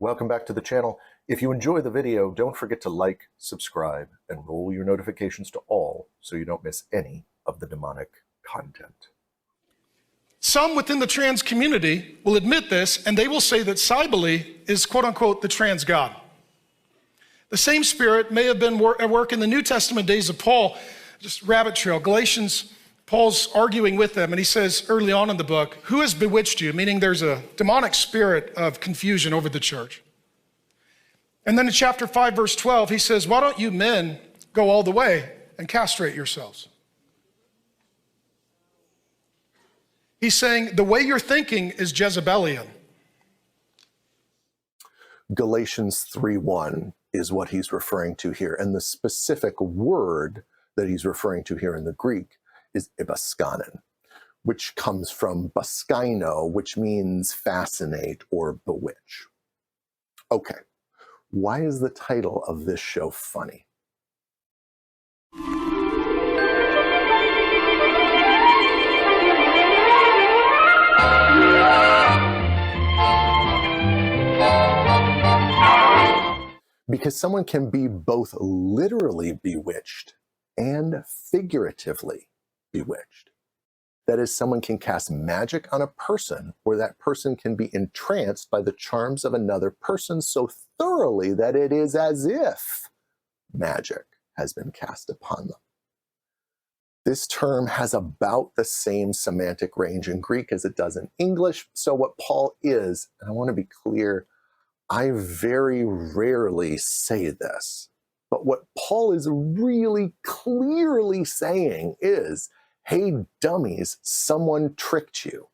welcome back to the channel. If you enjoy the video, don't forget to like, subscribe, and roll your notifications to all so you don't miss any of the demonic content. Some within the trans community will admit this, and they will say that Cybele is, quote unquote, the trans God. The same spirit may have been at work in the New Testament days of Paul. Just rabbit trail. Galatians, Paul's arguing with them, and he says early on in the book, who has bewitched you? Meaning there's a demonic spirit of confusion over the church. And then in chapter 5, verse 12, he says, why don't you men go all the way and castrate yourselves? He's saying the way you're thinking is Jezebelian. Galatians 3:1 is what he's referring to here. And the specific word that he's referring to here in the Greek is ibaskanen, which comes from baskaino, which means fascinate or bewitch. Okay, why is the title of this show funny? Because someone can be both literally bewitched and figuratively bewitched. That is, someone can cast magic on a person, or that person can be entranced by the charms of another person so thoroughly that it is as if magic has been cast upon them. This term has about the same semantic range in Greek as it does in English. So what Paul is, and I want to be clear, I very rarely say this, but what Paul is really clearly saying is, hey, dummies, someone tricked you.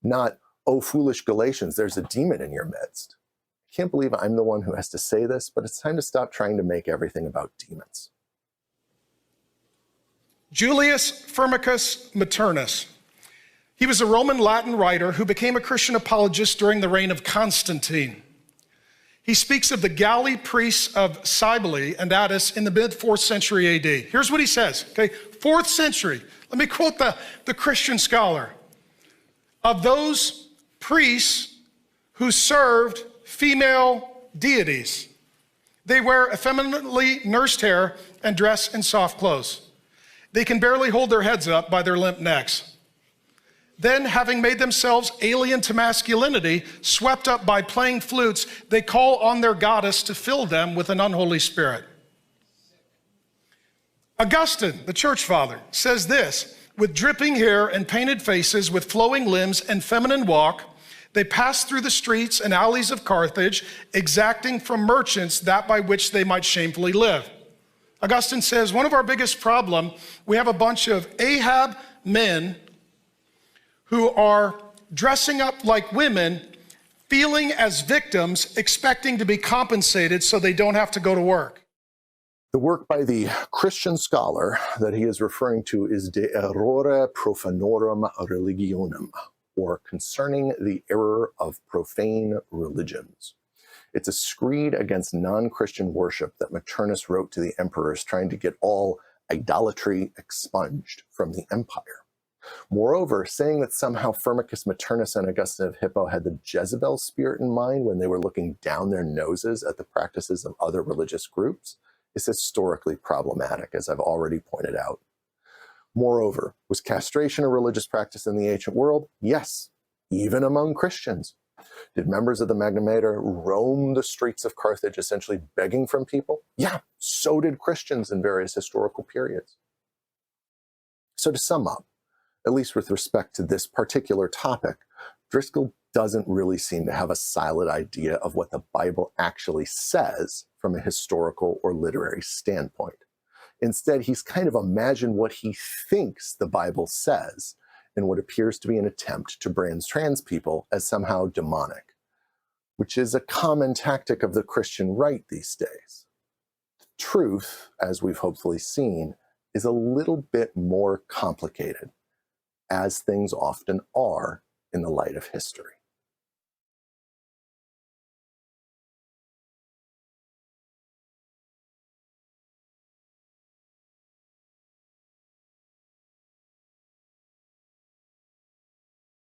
Not, oh, foolish Galatians, there's a demon in your midst. I can't believe I'm the one who has to say this, but it's time to stop trying to make everything about demons. Julius Firmicus Maternus. He was a Roman Latin writer who became a Christian apologist during the reign of Constantine. He speaks of the galley priests of Cybele and Attis in the mid-4th century AD. Here's what he says, okay? 4th century. Let me quote the Christian scholar. Of those priests who served female deities, they wear effeminately nursed hair and dress in soft clothes. They can barely hold their heads up by their limp necks. Then, having made themselves alien to masculinity, swept up by playing flutes, they call on their goddess to fill them with an unholy spirit. Augustine, the church father, says this, with dripping hair and painted faces, with flowing limbs and feminine walk, they pass through the streets and alleys of Carthage, exacting from merchants that by which they might shamefully live. Augustine says, one of our biggest problems, we have a bunch of Ahab men who are dressing up like women, feeling as victims, expecting to be compensated so they don't have to go to work. The work by the Christian scholar that he is referring to is De Errore Profanorum Religionem, or Concerning the Error of Profane Religions. It's a screed against non-Christian worship that Maternus wrote to the emperors, trying to get all idolatry expunged from the empire. Moreover, saying that somehow Firmicus Maternus and Augustine of Hippo had the Jezebel spirit in mind when they were looking down their noses at the practices of other religious groups is historically problematic, as I've already pointed out. Moreover, was castration a religious practice in the ancient world? Yes, even among Christians. Did members of the Magna Mater roam the streets of Carthage essentially begging from people? Yeah, so did Christians in various historical periods. So to sum up, at least with respect to this particular topic, Driscoll doesn't really seem to have a solid idea of what the Bible actually says from a historical or literary standpoint. Instead, he's kind of imagined what he thinks the Bible says in what appears to be an attempt to brand trans people as somehow demonic, which is a common tactic of the Christian right these days. The truth, as we've hopefully seen, is a little bit more complicated, as things often are in the light of history.